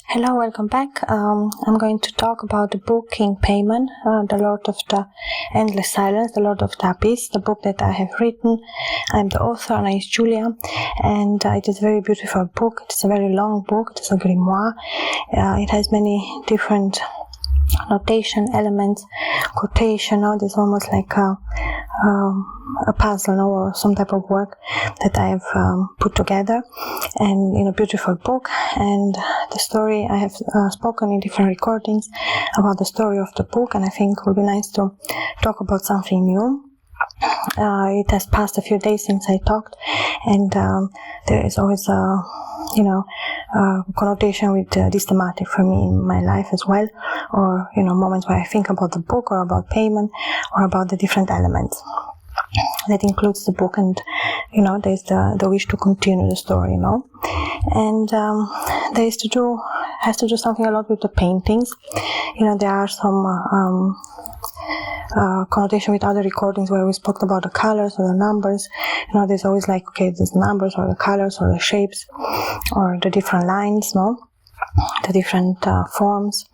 Hello, welcome back. I'm going to talk about the book King Paimon, The Lord of the Endless Silence, The Lord of the Abyss, the book that I have written. I'm the author, Anais Giulia, and it is a very beautiful book. It's a very long book. It's a grimoire. It has many different notation elements, quotation. There's almost like a puzzle or some type of work that I have put together and in a beautiful book. And the story, I have spoken in different recordings about the story of the book, and I think it would be nice to talk about something new. It has passed a few days since I talked, and there is always a connotation with this thematic for me in my life as well, or moments where I think about the book or about Paimon or about the different elements that includes the book, and there's the wish to continue the story, and has to do something a lot with the paintings. There are some connotation with other recordings where we spoke about the colors or the numbers. There's always like, okay, there's numbers or the colors or the shapes or the different lines, the different forms,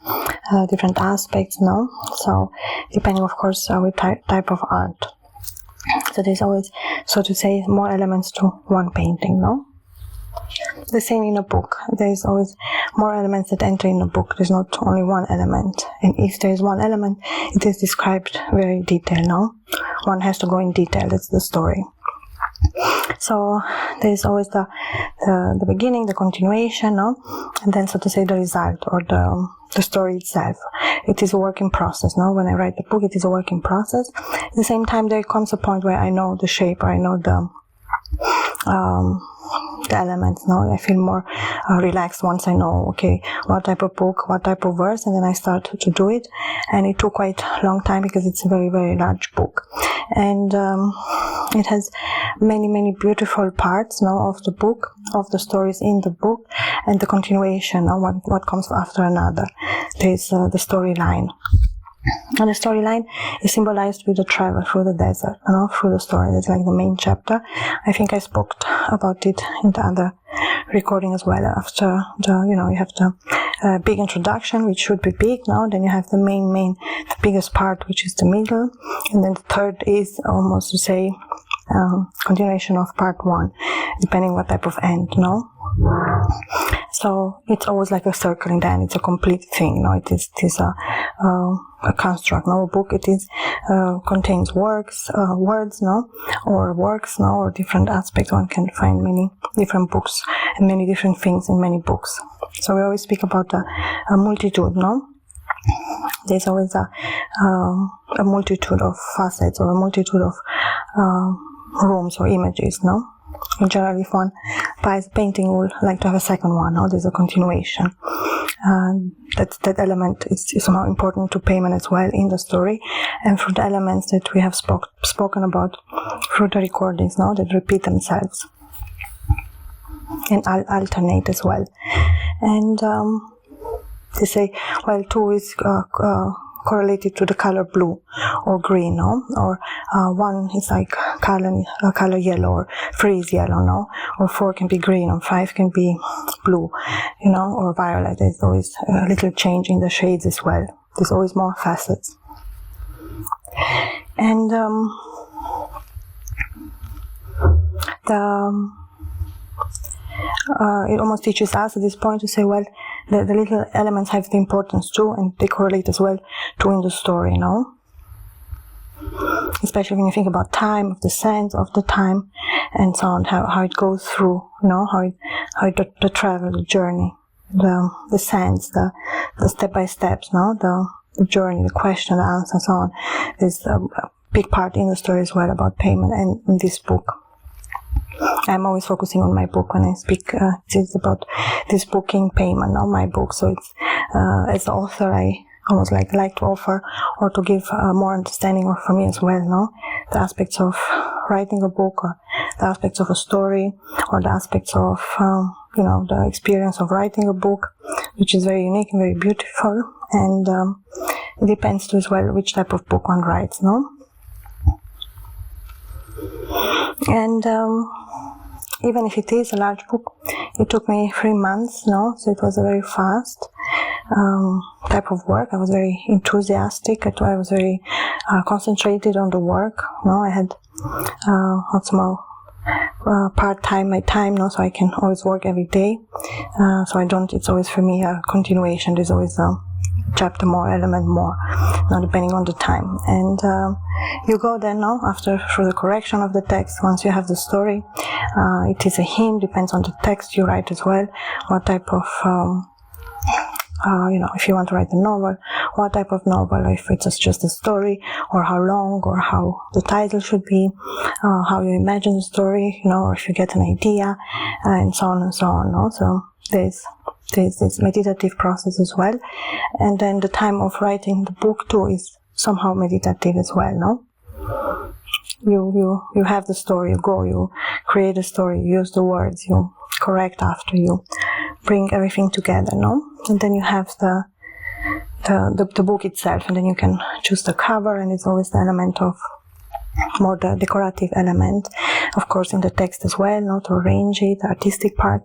different aspects, so depending of course with type of art. So there's always, so to say, more elements to one painting, The same in a book. There's always more elements that enter in a book. There's not only one element. And if there is one element, it is described very detailed, One has to go in detail. That's the story. So there's always the beginning, the continuation, and then, so to say, the result or the story itself. It is a work in process. When I write the book, it is a work in process. At the same time, there comes a point where I know the shape, or I know the elements. I feel more relaxed once I know, okay, what type of book, what type of verse, and then I start to do it. And it took quite a long time because it's a very, very large book, and it has many beautiful parts of the book, of the stories in the book, and the continuation of what comes after another. There's the storyline. And the storyline is symbolized with the travel through the desert, through the story. That's like the main chapter. I think I spoke about it in the other recording as well. After you have the big introduction, which should be big. Then you have the the biggest part, which is the middle, and then the third is almost to say continuation of part one, depending what type of end, So it's always like a circle in the end. It's a complete thing, It is a construct, A book, it is contains words, or works, or different aspects. One can find many different books and many different things in many books. So we always speak about a multitude, There's always a multitude of facets or a multitude of rooms or images, In general, if one buys a painting, would like to have a second one. There's a continuation. That element is somehow important to Paimon as well in the story, and through the elements that we have spoken about through the recordings, that repeat themselves and alternate as well. And they say, well, two is correlated to the color blue or green, or one is like color yellow, or 3 is yellow, or 4 can be green, or 5 can be blue, or violet. There's always a little change in the shades as well. There's always more facets. And it almost teaches us at this point to say, well, the little elements have the importance too, and they correlate as well too in the story, Especially when you think about time, of the sense of the time, and so on, how it goes through, the travel, the journey, the sense, the step by steps, the journey, the question, the answer, and so on. There's a big part in the story as well about Paimon, and in this book. I'm always focusing on my book when I speak. It's about this book, King Paimon, my book. So it's as the author, I almost like to offer or to give more understanding, or for me as well, the aspects of writing a book, or the aspects of a story, or the aspects of the experience of writing a book, which is very unique and very beautiful. And it depends too as well which type of book one writes, And even if it is a large book, It took me 3 months, no? So it was a very fast type of work. I was very enthusiastic. I was very concentrated on the work. No, I had lots more part-time my time, no? So I can always work every day. So I don't. It's always for me a continuation. There's always a chapter more, element more, now depending on the time. And you go then, no, after through the correction of the text. Once you have the story, it is a hymn, depends on the text you write as well, what type of if you want to write a novel, what type of novel, if it's just a story, or how long, or how the title should be, how you imagine the story, or if you get an idea, and so on and so on, no? So there's this meditative process as well. And then the time of writing the book too is somehow meditative as well, no? You have the story, you create a story, you use the words, you correct after, you bring everything together, no? And then you have the book itself, and then you can choose the cover, and it's always the element of more the decorative element, of course, in the text as well, no? To arrange it, the artistic part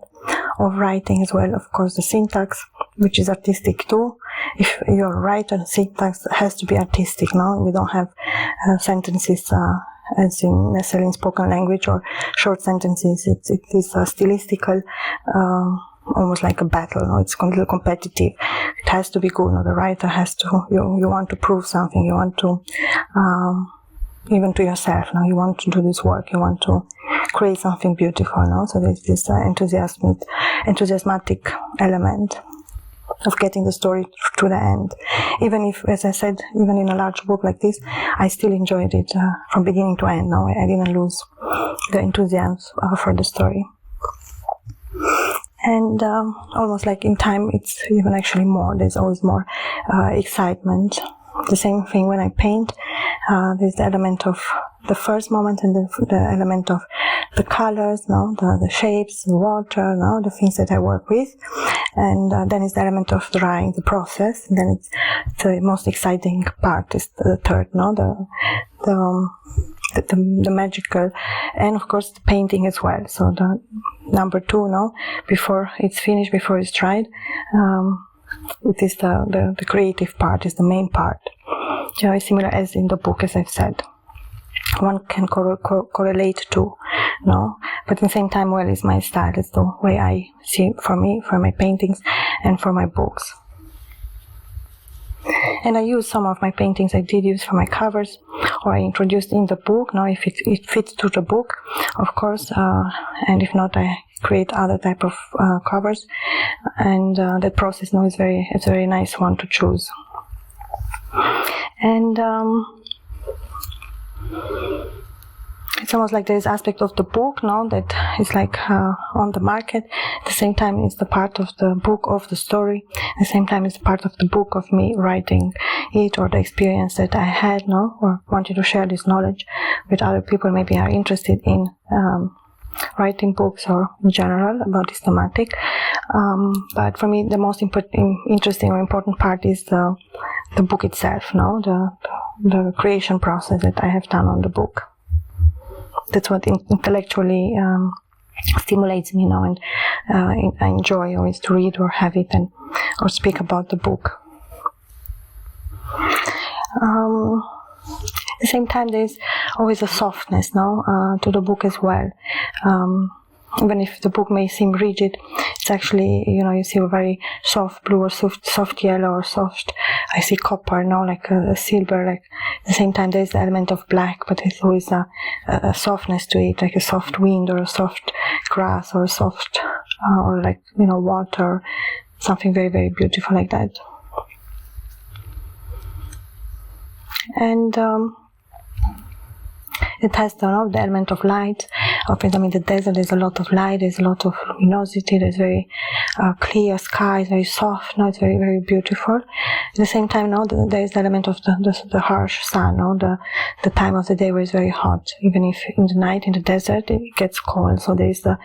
of writing as well, of course, the syntax, which is artistic too. If you're a writer, syntax has to be artistic, no? We don't have sentences as in necessarily in spoken language or short sentences. It is stylistical, almost like a battle, no? It's a little competitive. It has to be good, no? The writer has to, you want to prove something, you want to, even to yourself, no? You want to do this work, you want to create something beautiful, no? So there's this enthusiasmatic element of getting the story to the end. Even if, as I said, even in a large book like this, I still enjoyed it from beginning to end, no? I didn't lose the enthusiasm for the story. And almost like in time, it's even actually more. There's always more excitement. The same thing when I paint. There's the element of the first moment and the element of the colors, no, the shapes, the water, no, the things that I work with, and then it's the element of drawing, the process. And then it's the most exciting part is the third, no, the magical, and of course the painting as well. So the number 2, no, before it's finished, before it's dried, it is the creative part, is the main part. It's similar as in the book, as I've said. One can correlate to, no, but at the same time, well, it's my style. It's the way I see for me, for my paintings, and for my books. And I use some of my paintings I did use for my covers, or I introduced in the book, no, if it fits to the book, of course, and if not, I create other type of covers, and that process, no, it's a very nice one to choose. And it's almost like there is aspect of the book, no, that is like on the market. At the same time, it's the part of the book of the story. At the same time, it's part of the book of me writing it, or the experience that I had, no, or wanted to share this knowledge with other people. Maybe are interested in writing books or in general about this thematic. But for me, the most interesting or important part is the book itself, no, the creation process that I have done on the book. That's what intellectually stimulates me, now, and I enjoy always to read or have it or speak about the book. At the same time, there's always a softness, no, to the book as well. Even if the book may seem rigid, it's actually, you see a very soft blue or soft yellow or soft, I see copper, no, like a silver, like at the same time there's the element of black, but there's always a softness to it, like a soft wind or a soft grass or a soft, or like, water, something very, very beautiful like that. And it has the element of light. Often, in the desert, there's a lot of light, there's a lot of luminosity, there's very clear skies, very soft, it's very, very beautiful. At the same time, there is the element of the harsh sun, the time of the day where it's very hot. Even if in the night, in the desert, it gets cold, so there is the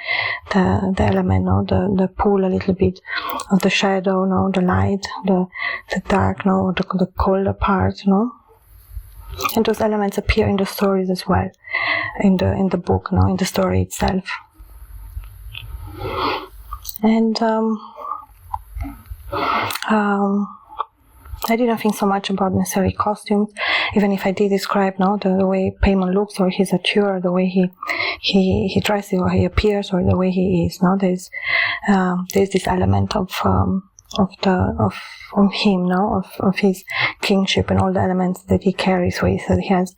element, the pull a little bit of the shadow, the light, the dark, the colder part, And those elements appear in the stories as well, in the book, in the story itself. And I didn't think so much about necessarily costumes, even if I did describe the way Paimon looks, or his attire, or the way he dresses, or he appears, or the way he is. There's this element of him, of his kingship and all the elements that he carries with. So he has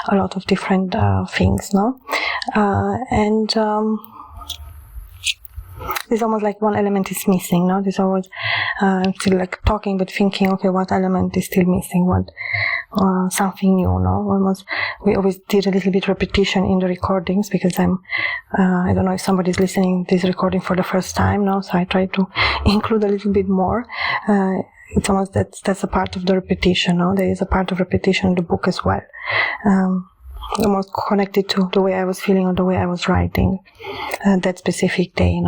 a lot of different things, and there's almost like one element is missing. There's always still like talking but thinking, okay, what element is still missing? What something new? Almost we always did a little bit repetition in the recordings, because I don't know if somebody's listening to this recording for the first time now, so I try to include a little bit more. It's almost that's a part of the repetition. There is a part of repetition in the book as well. Almost connected to the way I was feeling or the way I was writing that specific day,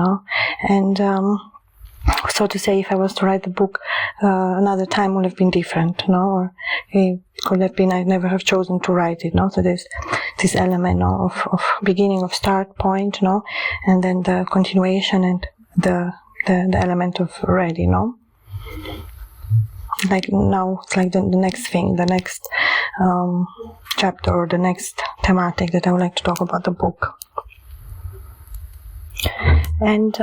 and so to say, if I was to write the book another time, would have been different, or it could have been I never have chosen to write it, so there's this element of beginning, of start point, and then the continuation and the element of ready, like now it's like the next thing, the next chapter, or the next thematic that I would like to talk about the book. And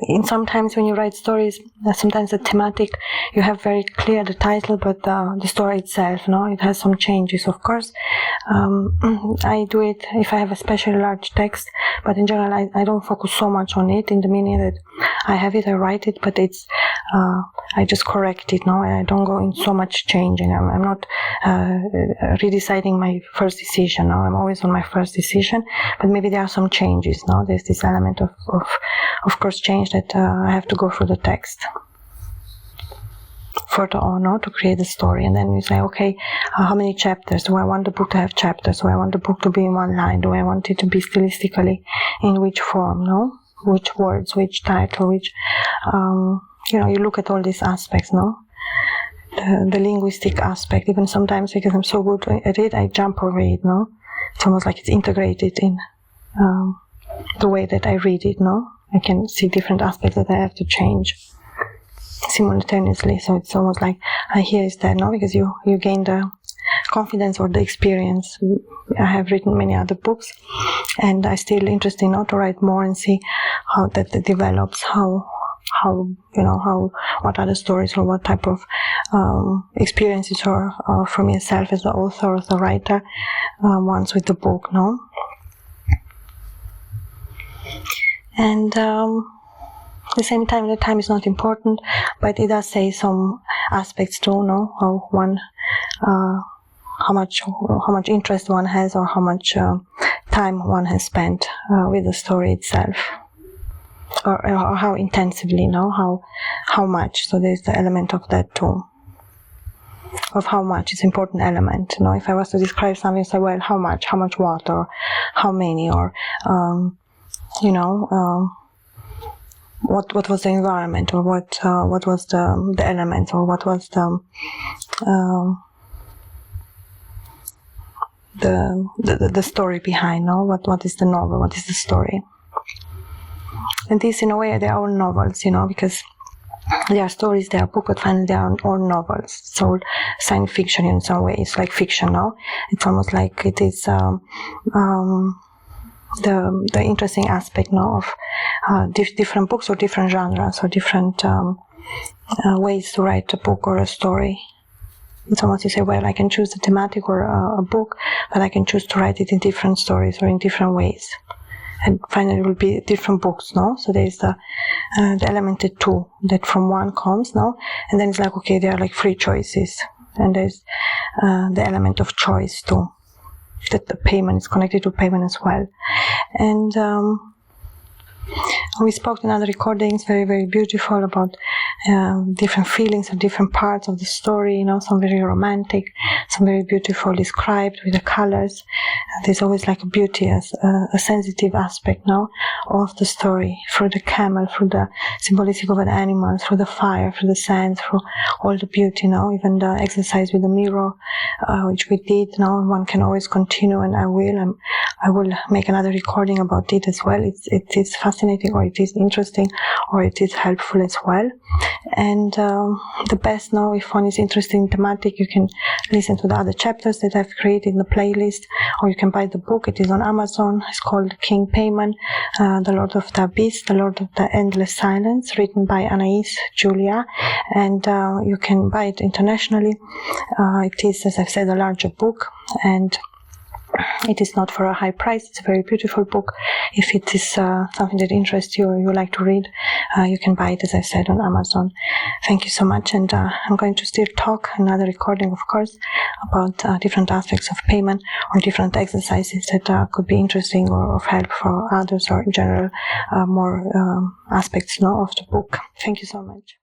in sometimes when you write stories, sometimes the thematic, you have very clear the title, but the story itself, it has some changes, of course. I do it if I have a specially large text, but in general I don't focus so much on it, in the meaning that I have it, I write it, but it's I just correct it, I don't go in so much changing. I'm not redeciding my first decision. I'm always on my first decision, but maybe there are some changes. There's this element of course change that I have to go through the text further on, to create the story. And then you say, okay, how many chapters? Do I want the book to have chapters? Do I want the book to be in one line? Do I want it to be stylistically in which form? Which words, which title, which you look at all these aspects, the linguistic aspect. Even sometimes, because I'm so good at it, I jump over it, It's almost like it's integrated in the way that I read it, I can see different aspects that I have to change simultaneously. So it's almost like here is that, because you gain the confidence or the experience. I have written many other books, and I still interested to write more and see how that develops, what other stories or what type of experiences or for myself as the author or the writer wants with the book, And at the same time, the time is not important, but it does say some aspects too, how one, how much interest one has, or how much time one has spent with the story itself, or how intensively, how much. So there's the element of that too, of how much is important element. If I was to describe something, say, well, how much what, or how many, or what was the environment, or what was the element, or what was the story behind, what is the novel, what is the story. And this, in a way, they are all novels, because they are stories, they are books, but finally they are all novels. It's all science fiction in some ways, like fiction, It's almost like it is the interesting aspect of different books, or different genres, or different ways to write a book or a story. It's almost, you say, well, I can choose the thematic or a book, but I can choose to write it in different stories or in different ways. And finally it will be different books, So there's the element too, that from one comes, And then it's like, okay, there are like 3 choices. And there's the element of choice too, that the Paimon is connected to Paimon as well. And We spoke in other recordings, very, very beautiful, about different feelings of different parts of the story, some very romantic, some very beautiful described with the colors. There's always like a beauty as a sensitive aspect now of the story, through the camel, through the symbolism of an animal, through the fire, through the sand, through all the beauty now, even the exercise with the mirror, which we did now. One can always continue, and I will make another recording about it as well. It is fascinating, or it is interesting, or it is helpful as well. And the best now, if one is interested in thematic, you can listen to the other chapters that I've created in the playlist, or you can buy the book. It is on Amazon. It's called King Paimon, The Lord of the Abyss, The Lord of the Endless Silence, written by Anais Giulia, and you can buy it internationally. It is, as I've said, a larger book, and it is not for a high price. It's a very beautiful book. If it is something that interests you or you like to read, you can buy it, as I said, on Amazon. Thank you so much, and I'm going to still talk, another recording, of course, about different aspects of Paimon, or different exercises that could be interesting or of help for others, or in general more aspects of the book. Thank you so much.